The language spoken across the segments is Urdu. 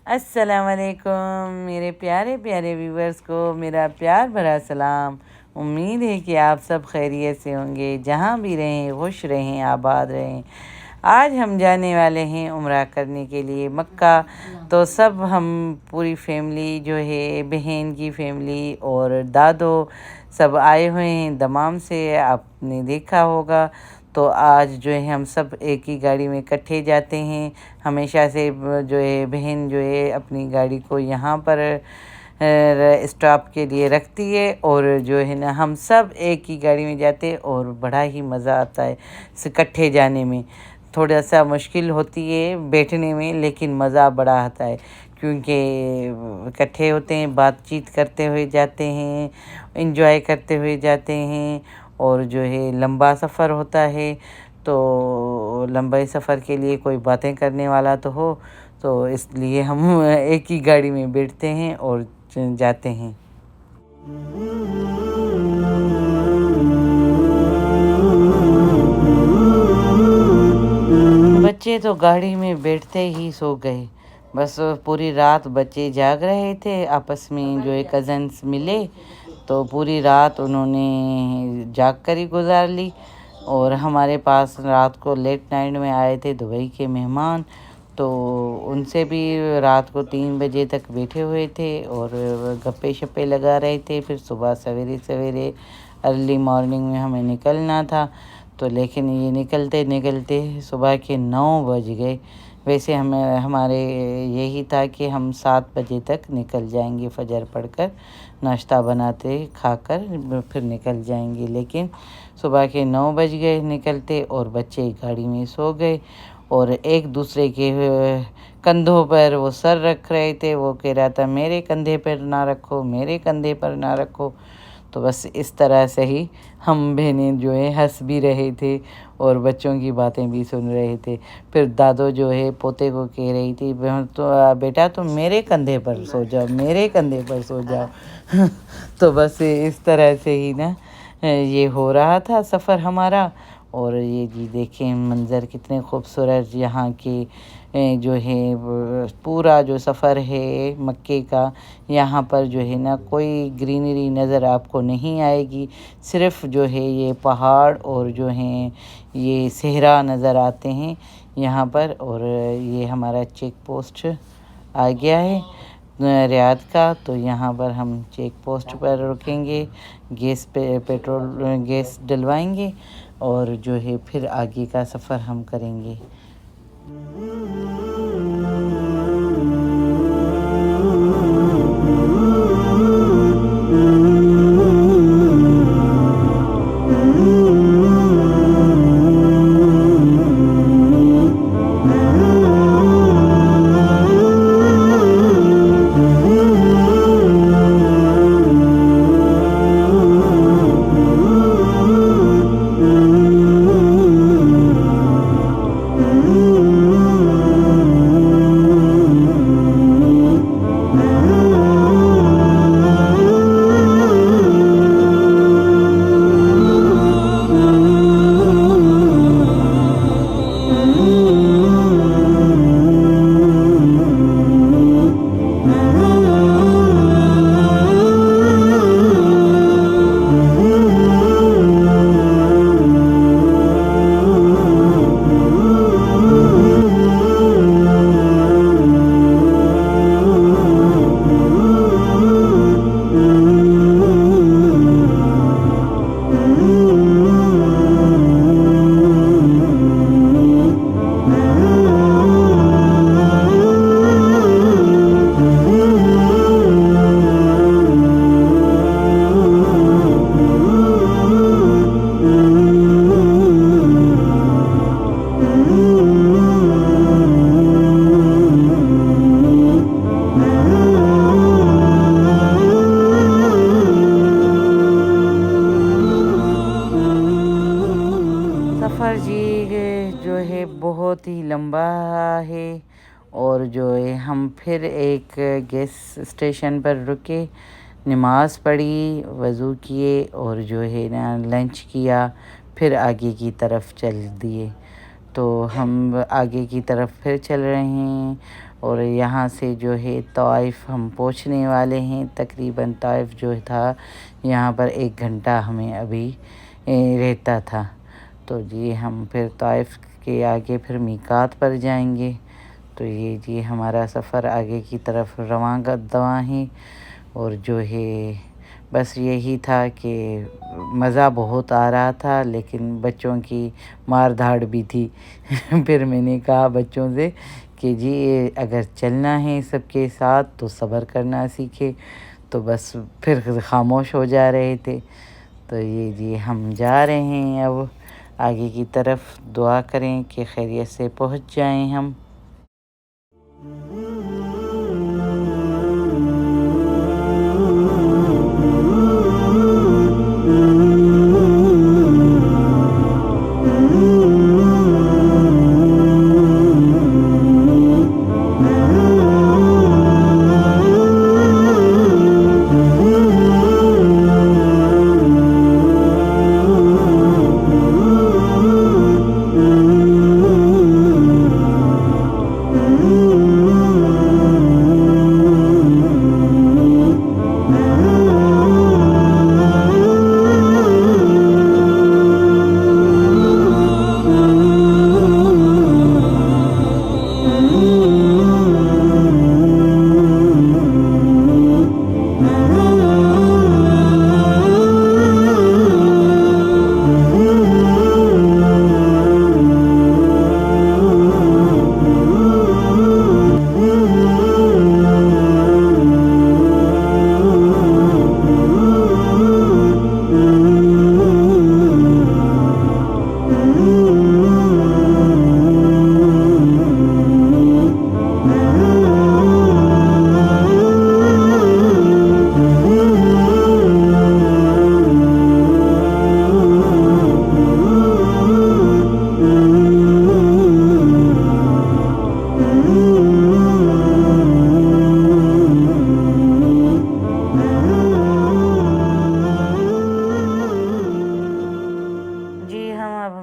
السلام علیکم میرے پیارے پیارے ویورز کو میرا پیار بھرا سلام۔ امید ہے کہ آپ سب خیریت سے ہوں گے، جہاں بھی رہیں خوش رہیں آباد رہیں۔ آج ہم جانے والے ہیں عمرہ کرنے کے لیے مکہ۔ تو سب ہم پوری فیملی جو ہے، بہن کی فیملی اور دادو سب آئے ہوئے ہیں دمام سے، آپ نے دیکھا ہوگا۔ تو آج جو ہے ہم سب ایک ہی گاڑی میں اکٹھے جاتے ہیں۔ ہمیشہ سے جو ہے بہن جو ہے اپنی گاڑی کو یہاں پر اسٹاپ کے لیے رکھتی ہے، اور جو ہے نا ہم سب ایک ہی گاڑی میں جاتے اور بڑا ہی مزہ آتا ہے اکٹھے جانے میں۔ تھوڑا سا مشکل ہوتی ہے بیٹھنے میں، لیکن مزہ بڑا آتا ہے کیونکہ اکٹھے ہوتے ہیں، بات چیت کرتے ہوئے جاتے ہیں، انجوائے کرتے ہوئے جاتے ہیں، اور جو ہے لمبا سفر ہوتا ہے۔ تو لمبے سفر کے لیے کوئی باتیں کرنے والا تو ہو، تو اس لیے ہم ایک ہی گاڑی میں بیٹھتے ہیں اور جاتے ہیں۔ بچے تو گاڑی میں بیٹھتے ہی سو گئے، بس پوری رات بچے جاگ رہے تھے۔ آپس میں جو ہے کزنس ملے تو پوری رات انہوں نے جاگ کر ہی گزار لی۔ اور ہمارے پاس رات کو لیٹ نائٹ میں آئے تھے دبئی کے مہمان، تو ان سے بھی رات کو 3 بجے تک بیٹھے ہوئے تھے اور گپے شپے لگا رہے تھے۔ پھر صبح سویرے سویرے ارلی مارننگ میں ہمیں نکلنا تھا، تو لیکن یہ نکلتے صبح کے 9 بج گئے۔ ویسے ہمارے یہی تھا کہ ہم 7 بجے تک نکل جائیں گے، فجر پڑھ کر ناشتہ بناتے کھا کر پھر نکل جائیں گے، لیکن صبح کے 9 بج گئے نکلتے، اور بچے گاڑی میں سو گئے اور ایک دوسرے کے کندھوں پر وہ سر رکھ رہے تھے۔ وہ کہہ رہا تھا میرے کندھے پر نہ رکھو، میرے کندھے پر نہ رکھو۔ تو بس اس طرح سے ہی ہم بہنیں جو ہے ہنس بھی رہے تھے اور بچوں کی باتیں بھی سن رہے تھے۔ پھر دادو جو ہے پوتے کو کہہ رہی تھی تو بیٹا تم میرے کندھے پر سو جاؤ، میرے کندھے پر سو جاؤ۔ تو بس اس طرح سے ہی نا یہ ہو رہا تھا سفر ہمارا۔ اور یہ جی دیکھیں منظر کتنے خوبصورت یہاں کے جو ہے پورا جو سفر ہے مکے کا، یہاں پر جو ہے نا کوئی گرینری نظر آپ کو نہیں آئے گی، صرف جو ہے یہ پہاڑ اور جو ہیں یہ صحرا نظر آتے ہیں یہاں پر۔ اور یہ ہمارا چیک پوسٹ آ گیا ہے ریاض کا، تو یہاں پر ہم چیک پوسٹ پر رکیں گے، گیس ڈلوائیں گے، اور جو ہے پھر آگے کا سفر ہم کریں گے۔ سفر جی جو ہے بہت ہی لمبا ہے، اور جو ہے ہم پھر ایک گیس اسٹیشن پر رکے، نماز پڑھی، وضو کیے، اور جو ہے نا لنچ کیا، پھر آگے کی طرف چل دیے۔ تو ہم آگے کی طرف پھر چل رہے ہیں، اور یہاں سے جو ہے طائف ہم پہنچنے والے ہیں. تقریباً طائف جو تھا یہاں پر 1 گھنٹہ ہمیں ابھی رہتا تھا. تو جی ہم پھر طائف کے آگے پھر میقات پر جائیں گے. تو یہ جی ہمارا سفر آگے کی طرف رواں دواں ہے. اور جو ہے بس یہی تھا کہ مزہ بہت آ رہا تھا، لیکن بچوں کی مار دھاڑ بھی تھی. پھر میں نے کہا بچوں سے کہ جی اگر چلنا ہے سب کے ساتھ تو صبر کرنا سیکھے. تو بس پھر خاموش ہو جا رہے تھے. تو یہ جی ہم جا رہے ہیں اب آگے کی طرف. دعا کریں کہ خیریت سے پہنچ جائیں ہم.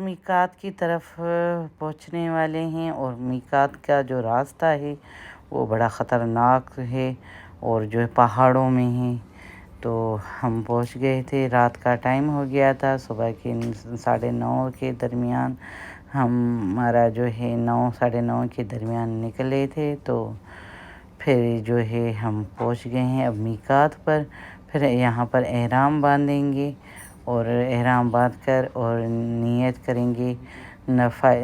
میقات کی طرف پہنچنے والے ہیں. اور میقات کا جو راستہ ہے وہ بڑا خطرناک ہے اور جو ہے پہاڑوں میں ہے. تو ہم پہنچ گئے تھے، رات کا ٹائم ہو گیا تھا. صبح کے 9:30 کے درمیان ہمارا جو ہے 9 ساڑھے 9 کے درمیان نکلے تھے. تو پھر جو ہے ہم پہنچ گئے ہیں اب میقات پر. پھر یہاں پر احرام باندھیں گے اور احرام باندھ کر اور نیت کریں گے،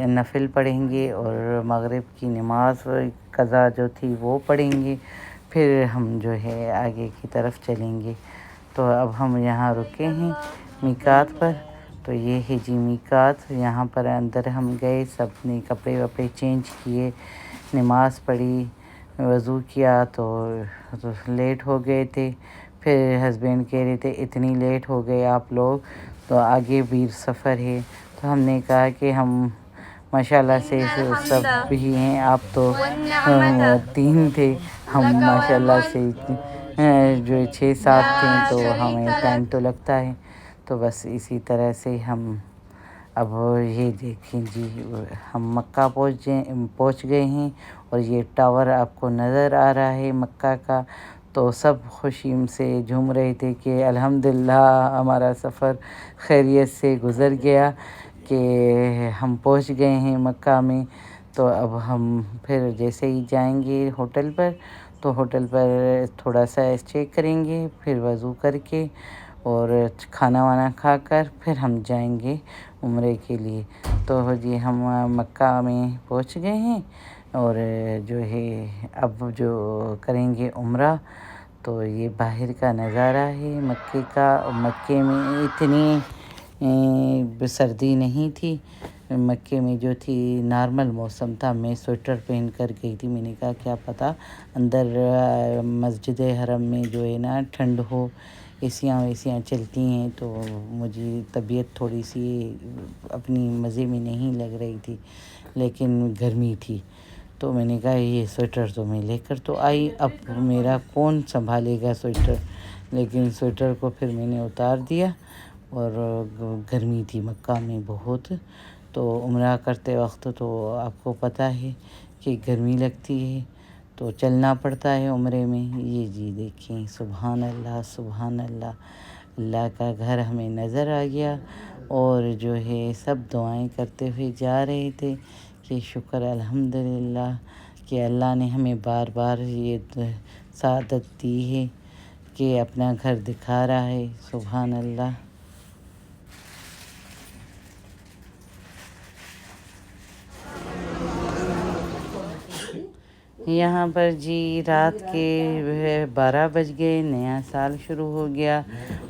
نفل پڑھیں گے اور مغرب کی نماز قضا جو تھی وہ پڑھیں گے. پھر ہم جو ہے آگے کی طرف چلیں گے. تو اب ہم یہاں رکے ہیں میقات پر. تو یہ ہے جی میقات. یہاں پر اندر ہم گئے، سب نے کپڑے وپڑے چینج کیے، نماز پڑھی، وضو کیا. تو لیٹ ہو گئے تھے. پھر ہسبینڈ کہہ رہے تھے اتنی لیٹ ہو گئے آپ لوگ، تو آگے بھی سفر ہے. تو ہم نے کہا کہ ہم ماشاءاللہ سے سب بھی ہیں، آپ تو 3 تھے، ہم ماشاءاللہ سے جو 6-7 تھے، تو ہمیں ٹائم تو لگتا ہے. تو بس اسی طرح سے ہم اب یہ دیکھیں جی ہم مکہ پہنچ گئے ہیں. اور یہ ٹاور آپ کو نظر آ رہا ہے مکہ کا. تو سب خوشی سے جھوم رہے تھے کہ الحمدللہ ہمارا سفر خیریت سے گزر گیا، کہ ہم پہنچ گئے ہیں مکہ میں. تو اب ہم پھر جیسے ہی جائیں گے ہوٹل پر، تو ہوٹل پر تھوڑا سا اسٹے کریں گے. پھر وضو کر کے اور کھانا وانا کھا کر پھر ہم جائیں گے عمرے کے لیے. تو جی ہم مکہ میں پہنچ گئے ہیں اور جو ہے اب جو کریں گے عمرہ. تو یہ باہر کا نظارہ ہے مکے کا. مکے میں اتنی سردی نہیں تھی. مکے میں جو تھی نارمل موسم تھا. میں سویٹر پہن کر گئی تھی. میں نے کہا کیا پتہ اندر مسجد حرم میں جو ہے نا ٹھنڈ ہو، اے سیاں چلتی ہیں. تو مجھے طبیعت تھوڑی سی اپنی مزے میں نہیں لگ رہی تھی، لیکن گرمی تھی. تو میں نے کہا یہ سویٹر تو میں لے کر تو آئی، اب میرا کون سنبھالے گا سویٹر. لیکن سویٹر کو پھر میں نے اتار دیا. اور گرمی تھی مکہ میں بہت. تو عمرہ کرتے وقت تو آپ کو پتہ ہے کہ گرمی لگتی ہے. تو چلنا پڑتا ہے عمرے میں. یہ جی دیکھیں سبحان اللہ سبحان اللہ, اللہ کا گھر ہمیں نظر آ گیا. اور جو ہے سب دعائیں کرتے ہوئے جا رہے تھے کہ شکر الحمدللہ کہ اللہ نے ہمیں بار بار یہ سعادت دی ہے کہ اپنا گھر دکھا رہا ہے. سبحان اللہ. یہاں پر جی رات کے 12 بج گئے, نیا سال شروع ہو گیا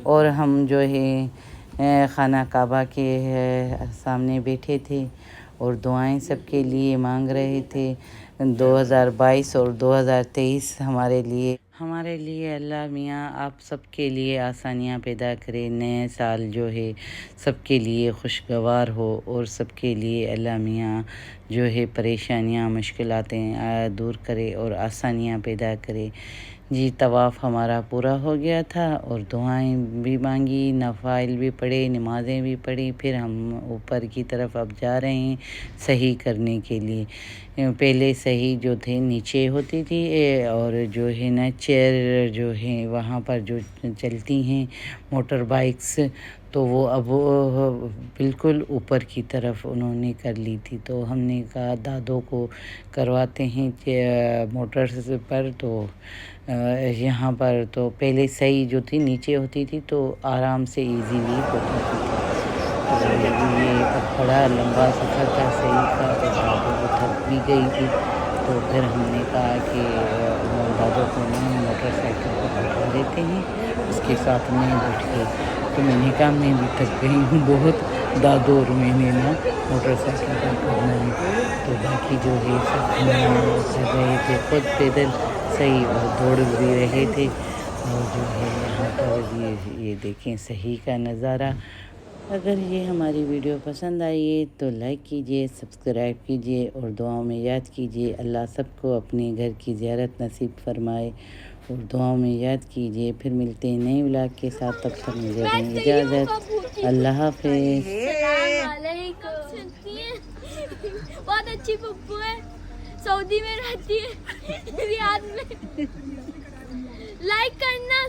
اور ہم جو ہے خانہ کعبہ کے سامنے بیٹھے تھے اور دعائیں سب کے لیے مانگ رہے تھے. 2022 اور 2023 ہمارے لیے اللہ میاں آپ سب کے لیے آسانیاں پیدا کرے. نئے سال جو ہے سب کے لیے خوشگوار ہو اور سب کے لیے اللہ میاں جو ہے پریشانیاں مشکلاتیں دور کرے اور آسانیاں پیدا کرے. جی طواف ہمارا پورا ہو گیا تھا اور دعائیں بھی مانگی, نوافل بھی پڑھے, نمازیں بھی پڑھی. پھر ہم اوپر کی طرف اب جا رہے ہیں صحیح کرنے کے لیے. پہلے صحیح جو تھے نیچے ہوتی تھی اور جو ہے نا چیئر جو ہے وہاں پر جو چلتی ہیں موٹر بائکس, تو وہ اب بالکل اوپر کی طرف انہوں نے کر لی تھی. تو ہم نے کہا دادوں کو کرواتے ہیں موٹرز پر. تو یہاں پر تو پہلے صحیح جو تھی نیچے ہوتی تھی تو آرام سے ایزیلی ہوتی تھی. تو یہ اب بڑا لمبا سفر تھا صحیح کا, تو دادوں کو تھک بھی گئی تھی. تو پھر ہم نے کہا کہ دادوں کو موٹر سائیکل پر بٹھا دیتے ہیں, اس کے ساتھ میں بیٹھ کے. تو میں نے کہا میں بھی تھک گئی ہوں بہت, دادو اور میں نے نا موٹر سائیکل پر کرنا ہے. تو باقی جو ہے سب کر رہے تھے خود پیدل صحیح اور دوڑ بھی رہے تھے. اور جو ہے یہاں پر یہ دیکھیں صحیح کا نظارہ. اگر یہ ہماری ویڈیو پسند آئی ہے تو لائک کیجئے, سبسکرائب کیجئے اور دعاؤں میں یاد کیجئے. اللہ سب کو اپنے گھر کی زیارت نصیب فرمائے اور دعاؤں میں یاد کیجئے. پھر ملتے ہیں نئے ولاگ کے ساتھ, تب تک مجھے دیں اجازت. اللہ حافظ. السلام علیکم. بہت اچھی پھپھو ہے, سعودی میں رہتی ہے, ریاض میں. لائک کرنا.